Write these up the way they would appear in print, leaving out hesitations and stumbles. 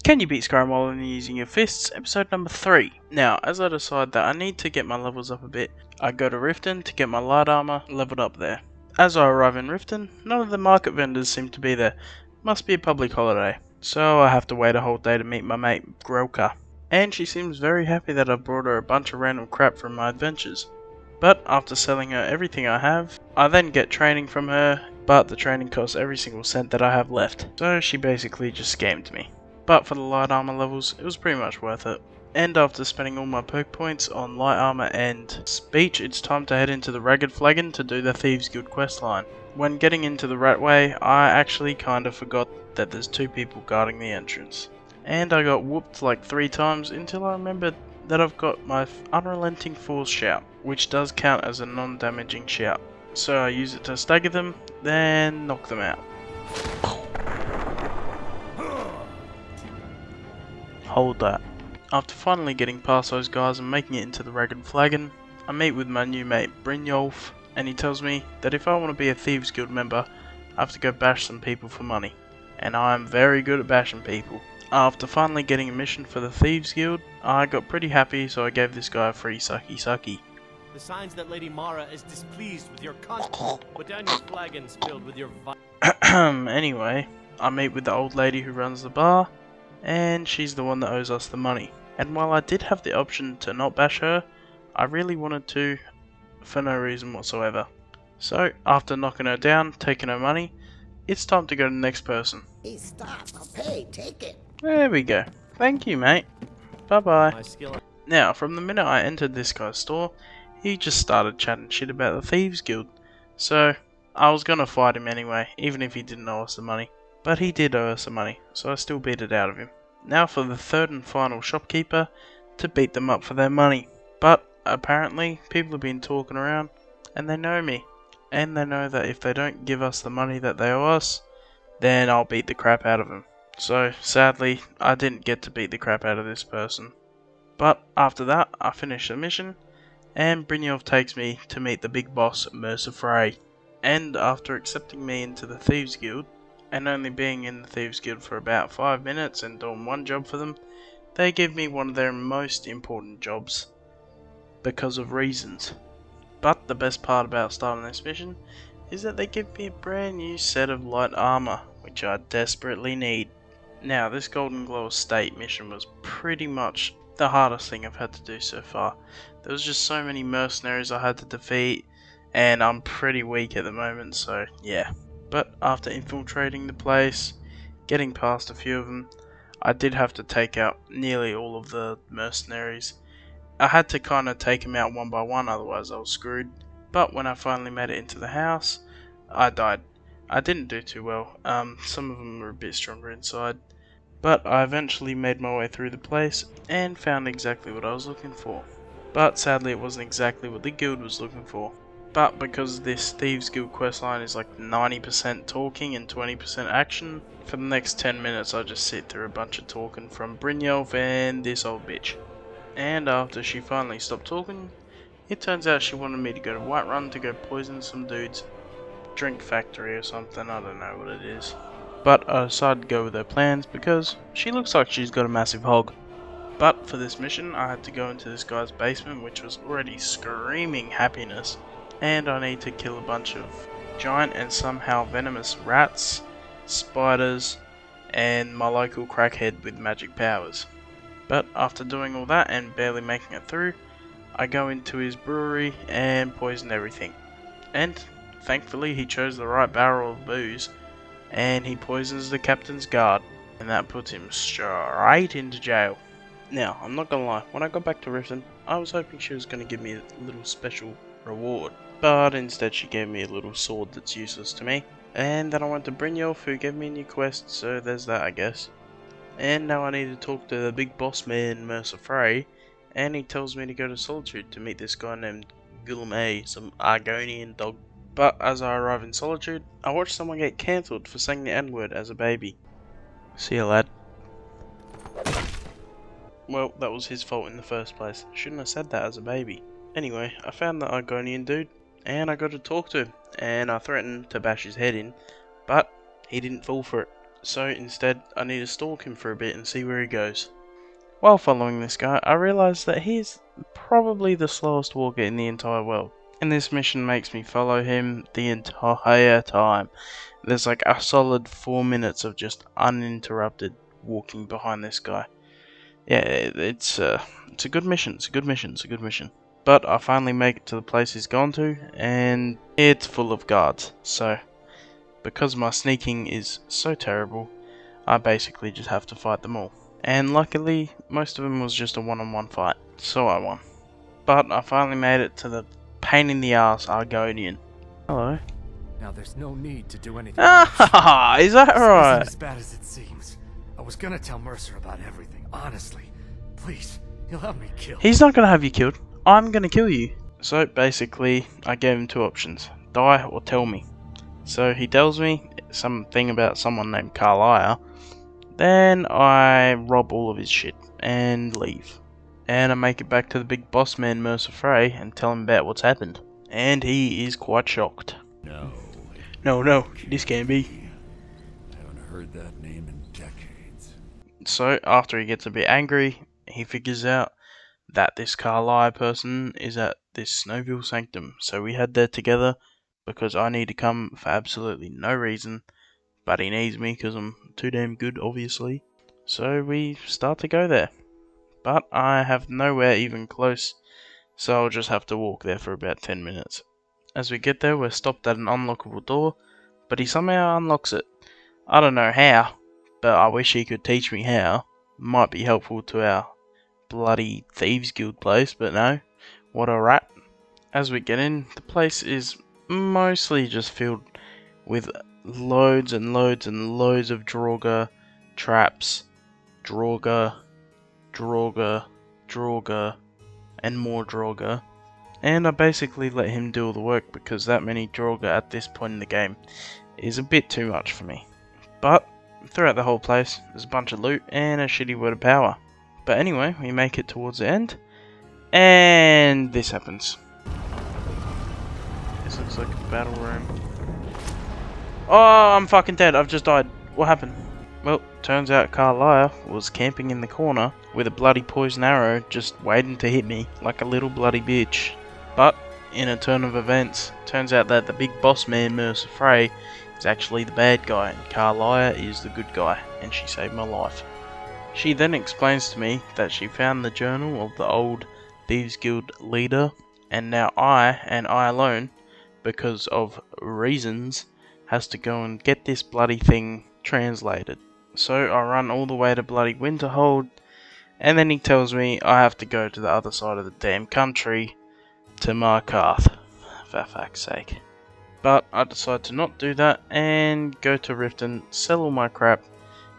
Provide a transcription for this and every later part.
Can you beat Skyrim while only using your fists? Episode number 3. Now, as I decide that I need to get my levels up a bit, I go to Riften to get my light armor leveled up there. As I arrive in Riften, none of the market vendors seem to be there. Must be a public holiday. So I have to wait a whole day to meet my mate, Grelka. And she seems very happy that I've brought her a bunch of random crap from my adventures. But after selling her everything I have, I then get training from her, but the training costs every single cent that I have left. So she basically just scammed me. But for the light armor levels, it was pretty much worth it. And after spending all my perk points on light armor and speech, it's time to head into the Ragged Flagon to do the Thieves Guild questline. When getting into the Ratway, I actually kinda forgot that there's 2 people guarding the entrance. And I got whooped like 3 times until I remembered that I've got my Unrelenting Force shout, which does count as a non-damaging shout. So I use it to stagger them, then knock them out. Hold that. After finally getting past those guys and making it into the Ragged Flagon, I meet with my new mate Brynjolf, and he tells me that if I want to be a Thieves Guild member, I have to go bash some people for money. And I am very good at bashing people. After finally getting a mission for the Thieves Guild, I got pretty happy, so I gave this guy a free sucky sucky. The signs that Lady Mara is displeased with your conduct. Put down your flagons filled with your Anyway, I meet with the old lady who runs the bar, and she's the one that owes us the money. And while I did have the option to not bash her, I really wanted to for no reason whatsoever. So, after knocking her down, taking her money, it's time to go to the next person. Hey, stop. I'll pay. Take it. There we go. Thank you, mate. Bye bye. My skill. Now, from the minute I entered this guy's store, he just started chatting shit about the Thieves Guild. So, I was gonna fight him anyway, even if he didn't owe us the money. But he did owe us the money, so I still beat it out of him. Now for the third and final shopkeeper to beat them up for their money. But apparently people have been talking around and they know me. And they know that if they don't give us the money that they owe us, then I'll beat the crap out of them. So sadly, I didn't get to beat the crap out of this person. But after that, I finish the mission and Brynjolf takes me to meet the big boss, Mercer Frey. And after accepting me into the Thieves Guild, and only being in the Thieves Guild for about 5 minutes and doing one job for them, they give me one of their most important jobs, because of reasons. But the best part about starting this mission is that they give me a brand new set of light armor, which I desperately need. Now this Golden Glow Estate mission was pretty much the hardest thing I've had to do so far. There was just so many mercenaries I had to defeat, and I'm pretty weak at the moment, so yeah. But after infiltrating the place, getting past a few of them, I did have to take out nearly all of the mercenaries. I had to kind of take them out one by one, otherwise I was screwed. But when I finally made it into the house, I died. I didn't do too well. Some of them were a bit stronger inside. But I eventually made my way through the place and found exactly what I was looking for. But sadly it wasn't exactly what the guild was looking for. But because this Thieves Guild questline is like 90% talking and 20% action, for the next 10 minutes I just sit through a bunch of talking from Brynjolf and this old bitch. And after she finally stopped talking, it turns out she wanted me to go to Whiterun to go poison some dude's drink factory or something, I don't know what it is. But I decided to go with her plans because she looks like she's got a massive hog. But for this mission I had to go into this guy's basement, which was already screaming happiness. And I need to kill a bunch of giant and somehow venomous rats, spiders, and my local crackhead with magic powers. But after doing all that and barely making it through, I go into his brewery and poison everything. And thankfully he chose the right barrel of booze, and he poisons the captain's guard, and that puts him straight into jail. Now, I'm not gonna lie, when I got back to Riften, I was hoping she was gonna give me a little special reward. But instead she gave me a little sword that's useless to me. And then I went to Brynjolf, who gave me a new quest, so there's that I guess. And now I need to talk to the big boss man, Mercer Frey, and he tells me to go to Solitude to meet this guy named Gourmet, some Argonian dog. But as I arrive in Solitude, I watch someone get cancelled for saying the N-word as a baby. See ya, lad. Well, that was his fault in the first place. Shouldn't have said that as a baby. Anyway, I found the Argonian dude, and I got to talk to him, and I threatened to bash his head in, but he didn't fall for it. So instead, I need to stalk him for a bit and see where he goes. While following this guy, I realise that he's probably the slowest walker in the entire world. And this mission makes me follow him the entire time. There's like a solid 4 minutes of just uninterrupted walking behind this guy. Yeah, it's a good mission, it's a good mission. But I finally make it to the place he's gone to, and it's full of guards. So, because my sneaking is so terrible, I basically just have to fight them all. And luckily, most of them was just a one-on-one fight, so I won. But I finally made it to the pain in the ass Argonian. Hello. Now there's no need to do anything. Ah, is that This right? isn't as bad as it seems. I was gonna tell Mercer about everything, honestly. Please, he'll have me killed. He's not gonna have you killed. I'm gonna kill you. So basically, I gave him 2 options: die or tell me. So he tells me something about someone named Carlisle. Then I rob all of his shit and leave. And I make it back to the big boss man Mercer Frey and tell him about what's happened. And he is quite shocked. No, this can't be. I haven't heard that name in decades. So after he gets a bit angry, he figures out that this Carlisle person is at this Snowville Sanctum. So we head there together because I need to come for absolutely no reason. But he needs me because I'm too damn good, obviously. So we start to go there. But I have nowhere even close, so I'll just have to walk there for about 10 minutes. As we get there, we're stopped at an unlockable door, but he somehow unlocks it. I don't know how, but I wish he could teach me how. Might be helpful to our bloody Thieves Guild place, but no. What a rat. As we get in, the place is mostly just filled with loads and loads and loads of Draugr traps, Draugr, and more Draugr. And I basically let him do all the work because that many Draugr at this point in the game is a bit too much for me. But throughout the whole place, there's a bunch of loot and a shitty word of power. But anyway, we make it towards the end, and this happens. This looks like a battle room. Oh, I'm fucking dead. I've just died. What happened? Well, turns out Carlisle was camping in the corner with a bloody poison arrow just waiting to hit me like a little bloody bitch. But, in a turn of events, turns out that the big boss man Mercer Frey is actually the bad guy and Carlisle is the good guy, and she saved my life. She then explains to me that she found the journal of the old Thieves Guild leader, and now I, and I alone, because of reasons, has to go and get this bloody thing translated. So I run all the way to bloody Winterhold, and then he tells me I have to go to the other side of the damn country, to Markarth, for fuck's sake. But I decide to not do that, and go to Riften, sell all my crap,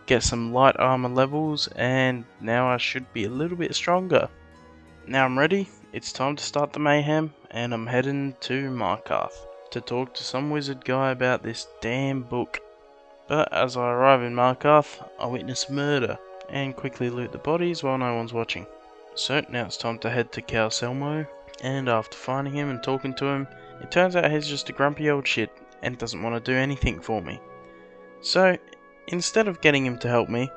get some light armor levels, and now I should be a little bit stronger. Now I'm ready, it's time to start the mayhem, and I'm heading to Markarth to talk to some wizard guy about this damn book. But as I arrive in Markarth, I witness murder, and quickly loot the bodies while no one's watching. So now it's time to head to Cal Selmo, and after finding him and talking to him, it turns out he's just a grumpy old shit, and doesn't want to do anything for me. So, instead of getting him to help me,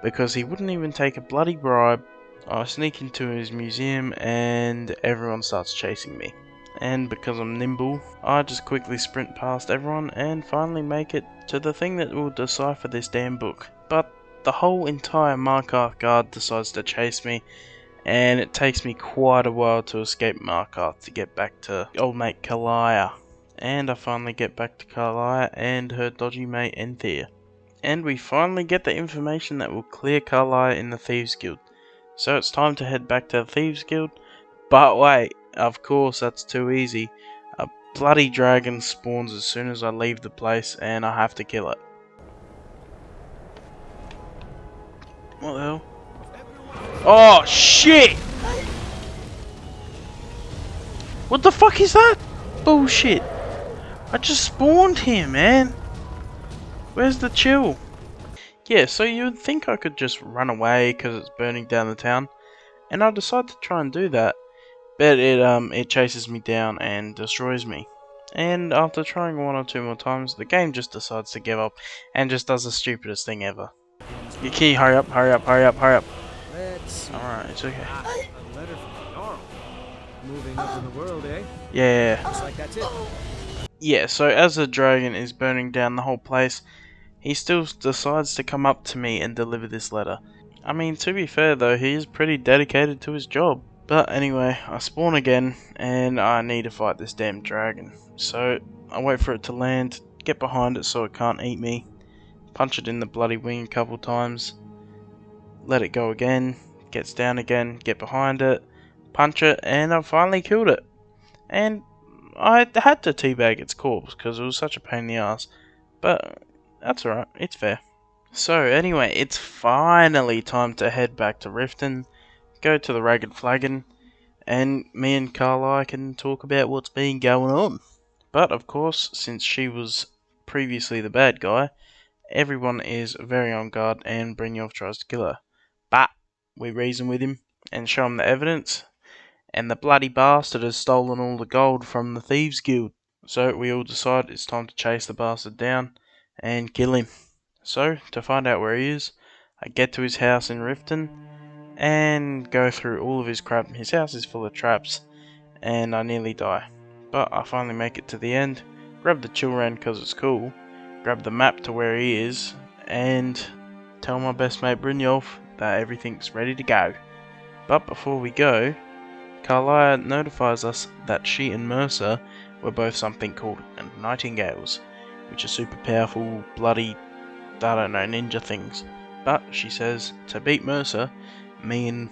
because he wouldn't even take a bloody bribe, I sneak into his museum and everyone starts chasing me. And because I'm nimble, I just quickly sprint past everyone and finally make it to the thing that will decipher this damn book. But the whole entire Markarth guard decides to chase me, and it takes me quite a while to escape Markarth to get back to old mate Carlisle. And I finally get back to Carlisle and her dodgy mate Enthir. And we finally get the information that will clear Carlisle in the Thieves Guild. So it's time to head back to the Thieves Guild. But wait, of course that's too easy. A bloody dragon spawns as soon as I leave the place and I have to kill it. What the hell? Oh shit! What the fuck is that? Bullshit! I just spawned here, man! Where's the chill? Yeah, so you would think I could just run away because it's burning down the town, and I decide to try and do that, but it chases me down and destroys me. And after trying 1 or 2 more times, the game just decides to give up and just does the stupidest thing ever. Your key, hurry up, hurry up, hurry up, hurry up. Let's see. Alright, it's okay. Ah, a letter from the Jarl. Moving up in the world, eh? Yeah. Looks like that's it. Yeah, so as the dragon is burning down the whole place, he still decides to come up to me and deliver this letter. I mean, to be fair though, he is pretty dedicated to his job. But anyway, I spawn again, and I need to fight this damn dragon. So, I wait for it to land, get behind it so it can't eat me, punch it in the bloody wing a couple times, let it go again, gets down again, get behind it, punch it, and I finally killed it. And I had to teabag its corpse because it was such a pain in the ass, but that's alright, it's fair. So anyway, it's finally time to head back to Riften, go to the Ragged Flagon, and me and Carly can talk about what's been going on. But of course, since she was previously the bad guy, everyone is very on guard and Brynjolf tries to kill her. But we reason with him and show him the evidence, and the bloody bastard has stolen all the gold from the Thieves Guild. So we all decide it's time to chase the bastard down and kill him. So, to find out where he is, I get to his house in Riften and go through all of his crap. His house is full of traps and I nearly die. But I finally make it to the end, grab the Chillran because it's cool, grab the map to where he is, and tell my best mate Brynjolf that everything's ready to go. But before we go, Carlia notifies us that she and Mercer were both something called Nightingales, which are super powerful, bloody, I don't know, ninja things. But she says to beat Mercer, me and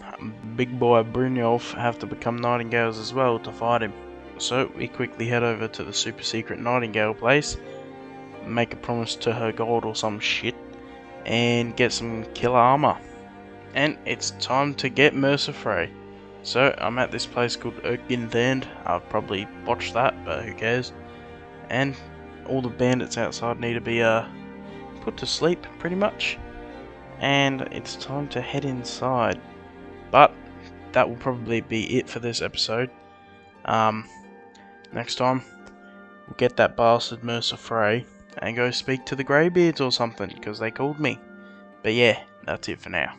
big boy Brynjolf have to become Nightingales as well to fight him. So we quickly head over to the super secret Nightingale place, make a promise to her gold or some shit, and get some killer armor. And it's time to get Mercer free. So I'm at this place called Erginthand. I've probably botched that, but who cares. And all the bandits outside need to be put to sleep, pretty much. And it's time to head inside. But that will probably be it for this episode. Next time, we'll get that bastard Mercer free and go speak to the Greybeards or something, because they called me. But yeah, that's it for now.